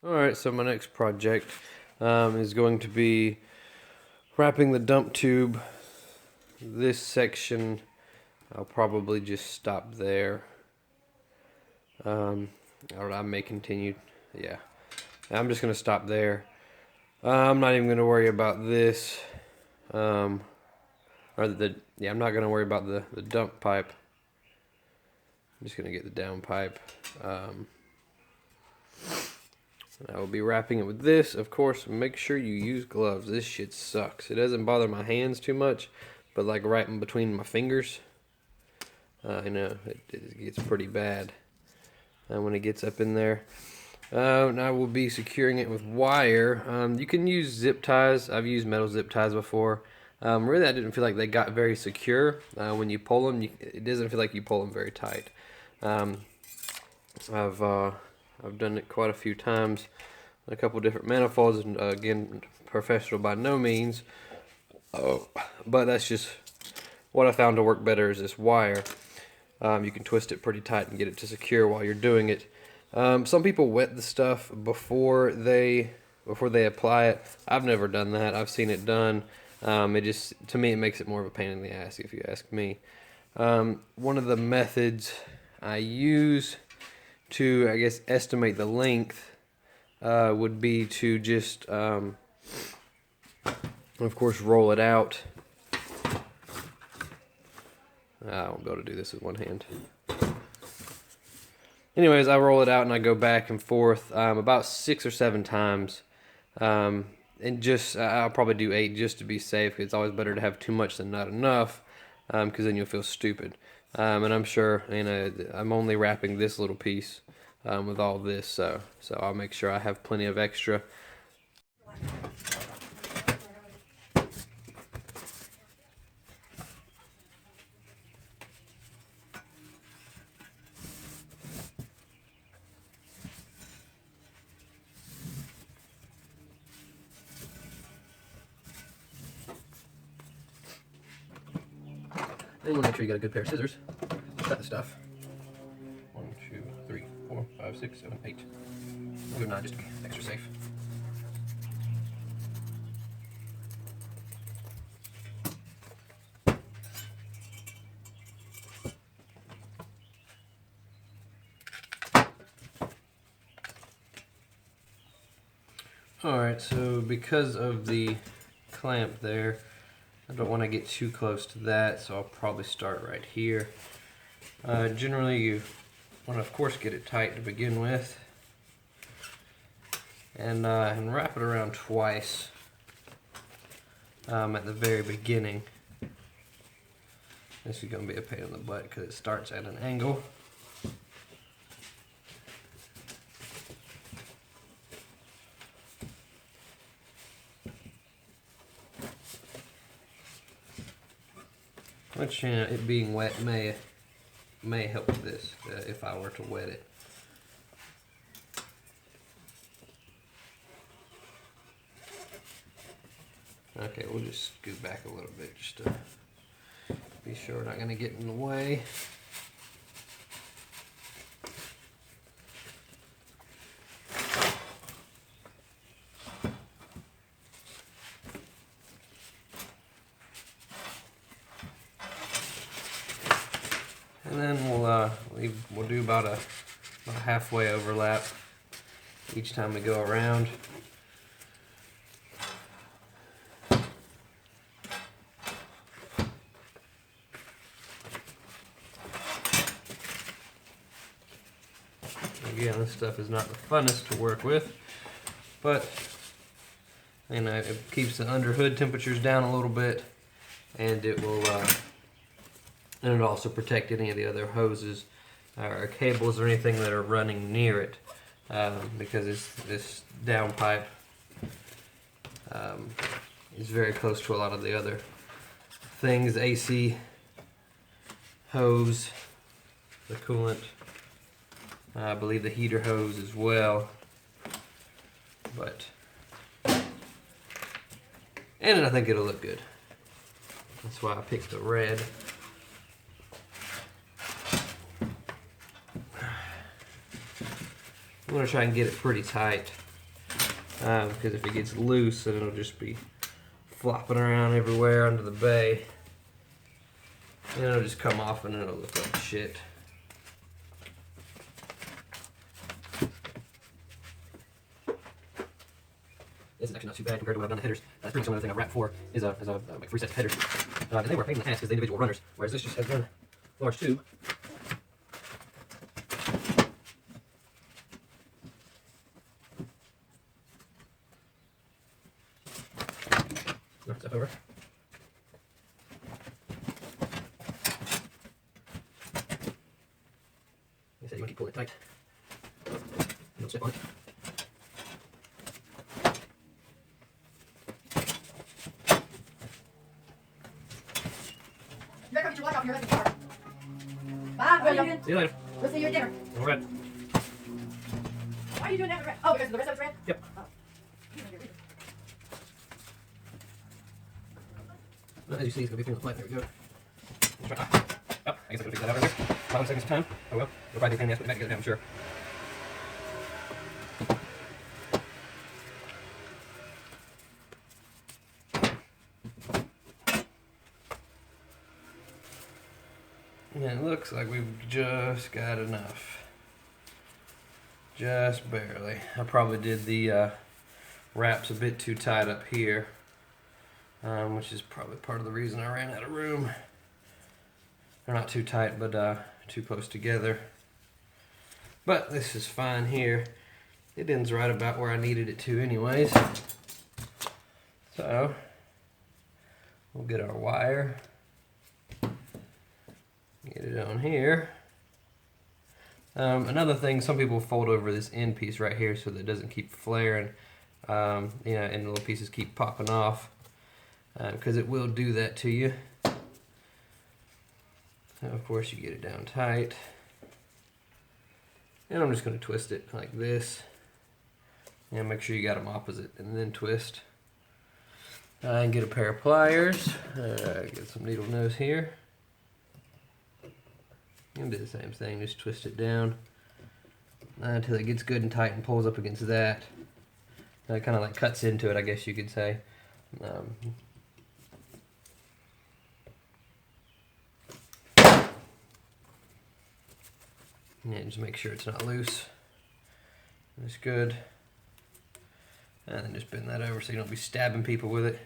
Alright, so my next project is going to be wrapping the dump tube. This section, I'll probably just stop there. I may continue. Yeah, I'm just going to stop there. I'm not even going to worry about this. I'm not going to worry about the dump pipe. I'm just going to get the down pipe. I will be wrapping it with this. Of course, make sure you use gloves. This shit sucks. It doesn't bother my hands too much, but like right in between my fingers, I know it gets pretty bad when it gets up in there. And I will be securing it with wire. You can use zip ties. I've used metal zip ties before. Really, I didn't feel like they got very secure. When you pull them, it doesn't feel like you pull them very tight. I've done it quite a few times, a couple different manifolds, and again, professional by no means. But that's just what I found to work better is this wire. You can twist it pretty tight and get it to secure while you're doing it. Some people wet the stuff before they apply it. I've never done that. I've seen it done. To me, it makes it more of a pain in the ass, if you ask me. One of the methods I use to, I guess, estimate the length would be to just, of course, roll it out. I won't be able to do this with one hand. Anyways, I roll it out and I go back and forth about 6 or 7 times. And I'll probably do 8 just to be safe. It's always better to have too much than not enough, because then you'll feel stupid. And I'm sure, I'm only wrapping this little piece with all this, so I'll make sure I have plenty of extra. Then you want to make sure you got a good pair of scissors. Cut the stuff. 1, 2, 3, 4, 5, 6, 7, 8. I'll do 9 just to be extra safe. Alright, so because of the clamp there, I don't want to get too close to that, so I'll probably start right here. Generally, you want to, of course, get it tight to begin with, and wrap it around twice at the very beginning. This is going to be a pain in the butt because it starts at an angle. Which, it being wet may help with this if I were to wet it. Okay, we'll just scoot back a little bit just to be sure we're not going to get in the way. And then we'll do about a halfway overlap each time we go around. Again, this stuff is not the funnest to work with, but it keeps the under hood temperatures down a little bit, and it will. And it'll also protect any of the other hoses or cables or anything that are running near it, because this downpipe is very close to a lot of the other things. AC hose, the coolant, I believe the heater hose as well. And I think it'll look good. That's why I picked the red. I'm going to try and get it pretty tight. because if it gets loose, then it'll just be flopping around everywhere under the bay. And it'll just come off and it'll look like shit. This is actually not too bad compared to what I've done to headers. Previously, one other thing I've wrapped for is like 3 sets of headers. And they were a pain in the ass because the individual runners, whereas this just has one large tube. Step over. You want to keep pulling it tight. Don't step on it. You better get your watch off your husband's car. Bye, William. See you later. We'll see you at dinner. All right. Why are you doing that with red? Oh, because the rest of it's red? Yep. Oh. Well, as you see, it's going to be through the plate. There we go. Let's try. Oh, I guess I could fix that out right there. 5 seconds of time. Oh well. You'll probably be a pain in the ass putting that together now, I'm sure. And it looks like we've just got enough. Just barely. I probably did the wraps a bit too tight up here, which is probably part of the reason I ran out of room. They're not too tight, but too close together. But this is fine here. It ends right about where I needed it to anyways. So, we'll get our wire. Get it on here. Another thing, some people fold over this end piece right here so that it doesn't keep flaring, and the little pieces keep popping off, because it will do that to you. So of course you get it down tight, and I'm just going to twist it like this, and make sure you got them opposite, and then twist. And get a pair of pliers, get some needle nose here. And do the same thing, just twist it down until it gets good and tight and pulls up against that. It kind of like cuts into it, I guess you could say. Yeah, just make sure it's not loose. That's good. And then just bend that over so you don't be stabbing people with it.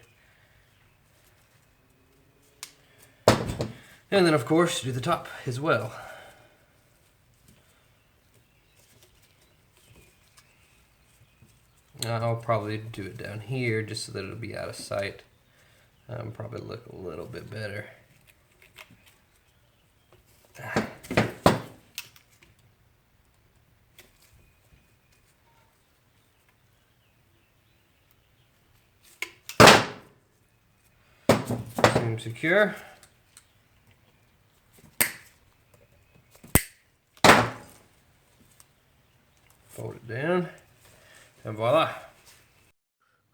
And then, of course, do the top as well. I'll probably do it down here just so that it'll be out of sight. Probably look a little bit better. Seems secure. Fold it down, and voila.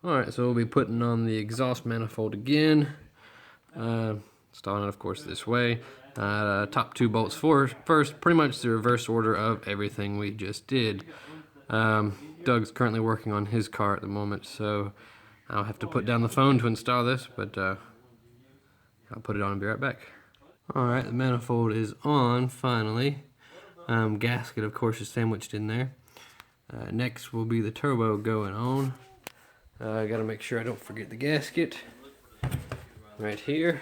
Alright, so we'll be putting on the exhaust manifold again. Installing it, of course, this way. Top 2 bolts first, pretty much the reverse order of everything we just did. Doug's currently working on his car at the moment, so I'll have to put down the phone to install this, but I'll put it on and be right back. Alright, the manifold is on, finally. Gasket, of course, is sandwiched in there. Next will be the turbo going on. I gotta make sure I don't forget the gasket. Right here.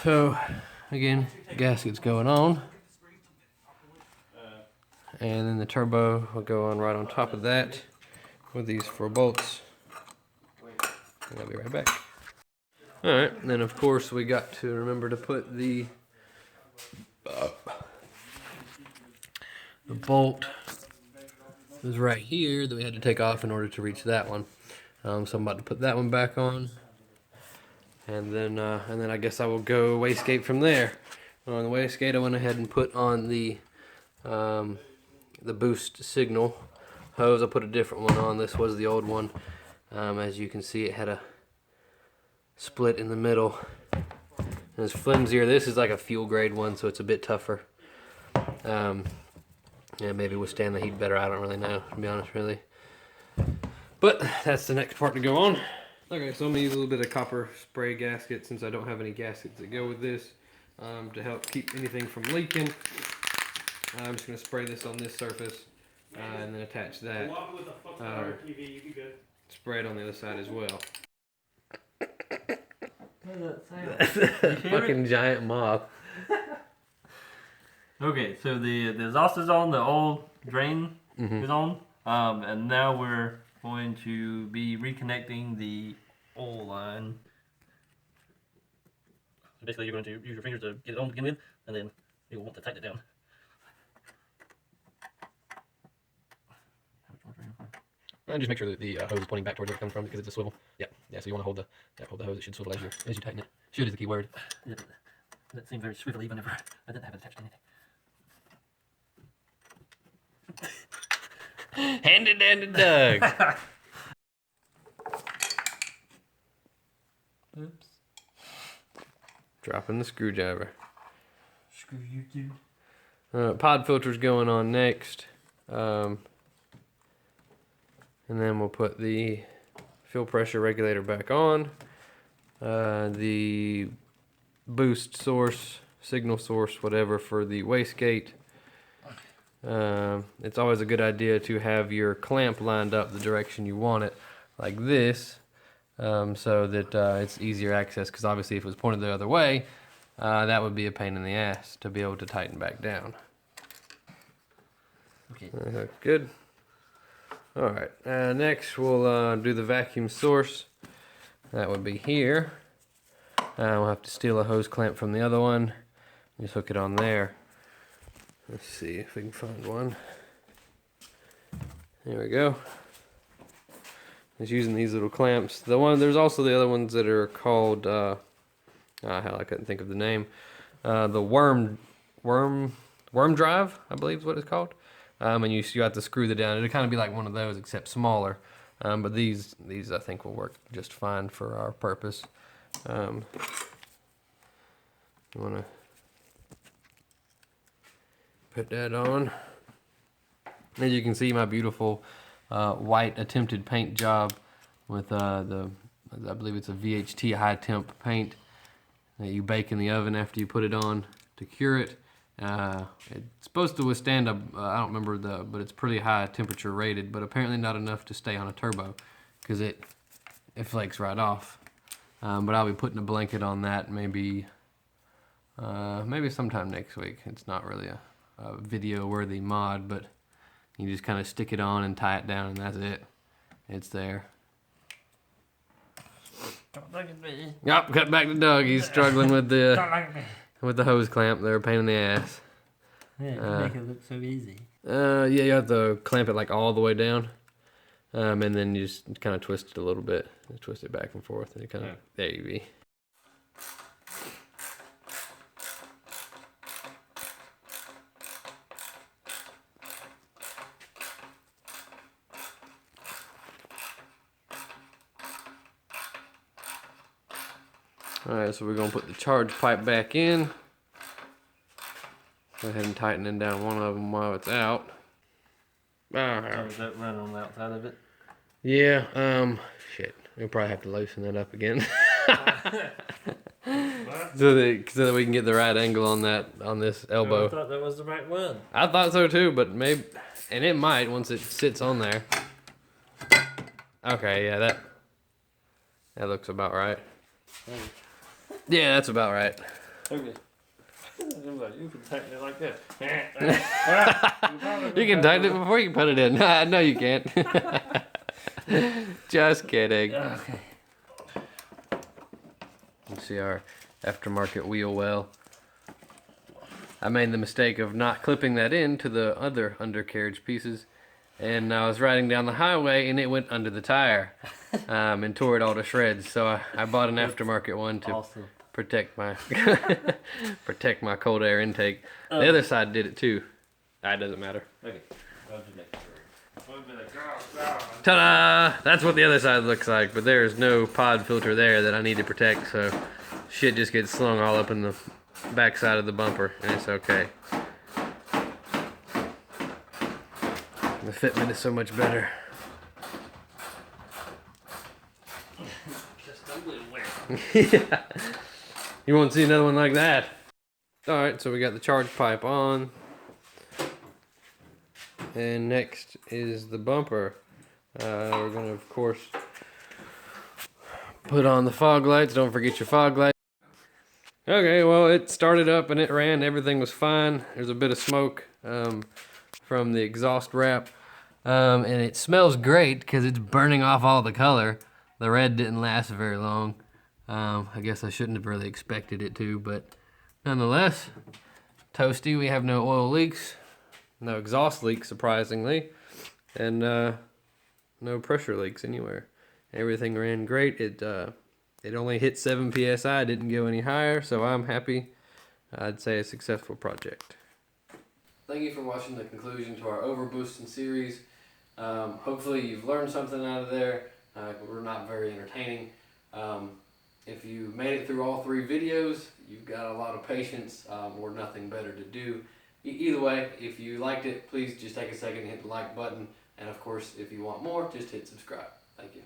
So, again, gasket's going on. And then the turbo will go on right on top of that with these 4 bolts. And I'll be right back. Alright, and then of course we got to remember to put the bolt was right here that we had to take off in order to reach that one. So I'm about to put that one back on, and then I guess I will go wastegate from there. On the wastegate, I went ahead and put on the boost signal hose. I put a different one on. This was the old one. As you can see, it had a split in the middle. And it's flimsier. This is like a fuel grade one, so it's a bit tougher. Yeah, maybe withstand the heat better. I don't really know, to be honest, really. But that's the next part to go on. Okay, so I'm gonna use a little bit of copper spray gasket since I don't have any gaskets that go with this to help keep anything from leaking. I'm just gonna spray this on this surface and then attach that. Spray it on the other side as well. What does that sound? Fucking giant moth. Okay, so the exhaust is on, the old drain is on, and now we're going to be reconnecting the oil line. Basically, you're going to use your fingers to get it on to begin with, and then you'll want to tighten it down. And just make sure that the hose is pointing back towards where it comes from because it's a swivel. Yeah. So you want to hold the hose. It should swivel as you tighten it. Should is the key word. That seemed very swivelly whenever I didn't have it attached to anything. Hand it down to Doug. Oops. Dropping the screwdriver. Screw you, dude. Pod filter's going on next. And then we'll put the fuel pressure regulator back on. The boost source, signal source, whatever, for the wastegate. It's always a good idea to have your clamp lined up the direction you want it, like this, so that it's easier access, because obviously if it was pointed the other way, that would be a pain in the ass to be able to tighten back down. Okay. Good. Alright, next we'll do the vacuum source. That would be here. We'll have to steal a hose clamp from the other one. Just hook it on there. Let's see if we can find one. There we go. Just using these little clamps. There's also the other ones that are called, hell, I couldn't think of the name. The worm drive, I believe is what it's called. And you have to screw that down. It'll kind of be like one of those, except smaller. But these I think will work just fine for our purpose. You want to put that on. As you can see, my beautiful white attempted paint job with I believe it's a VHT high temp paint that you bake in the oven after you put it on to cure it. It's supposed to withstand I don't remember but it's pretty high temperature rated, but apparently not enough to stay on a turbo because it flakes right off. But I'll be putting a blanket on that maybe sometime next week. It's not really a video worthy mod, but you just kind of stick it on and tie it down and that's it. It's there. Don't look at me. Yep, cut back to Doug. He's struggling with the Don't look at me. with the hose clamp. They're a pain in the ass. Yeah, you make it look so easy. Yeah, you have to clamp it like all the way down, and then you just kind of twist it a little bit. Just twist it back and forth, and you kind of there you be. Alright, so we're going to put the charge pipe back in. Go ahead and tighten it down one of them while it's out. So is that running on the outside of it? Yeah, shit. We'll probably have to loosen that up again. so that we can get the right angle on this elbow. I thought that was the right one. I thought so too, but maybe, and it might once it sits on there. Okay, yeah, that looks about right. Yeah, that's about right. Okay. You can tighten it like this. You can tighten it before you put it in. No, you can't. Just kidding. Okay. You see our aftermarket wheel well. I made the mistake of not clipping that in to the other undercarriage pieces, and I was riding down the highway and it went under the tire and tore it all to shreds. So I bought an aftermarket one to protect my protect my cold air intake. The other side did it too. It doesn't matter. Okay. I'll just make sure. Ta-da! That's what the other side looks like, but there's no pod filter there that I need to protect, so shit just gets slung all up in the back side of the bumper, and it's okay. The fitment is so much better. Just a little weird. Yeah. You won't see another one like that. Alright, so we got the charge pipe on. And next is the bumper. We're going to, of course, put on the fog lights. Don't forget your fog lights. Okay, well, it started up and it ran. Everything was fine. There's a bit of smoke from the exhaust wrap. And it smells great because it's burning off all the color. The red didn't last very long. I guess I shouldn't have really expected it to, but nonetheless, toasty. We have no oil leaks, no exhaust leaks, surprisingly, and no pressure leaks anywhere. Everything ran great. It only hit 7 psi. Didn't go any higher, so I'm happy. I'd say a successful project. Thank you for watching the conclusion to our overboosting series. Hopefully you've learned something out of there. We're not very entertaining. If you made it through all 3 videos, you've got a lot of patience or nothing better to do. Either way, if you liked it, please just take a second and hit the like button. And of course, if you want more, just hit subscribe. Thank you.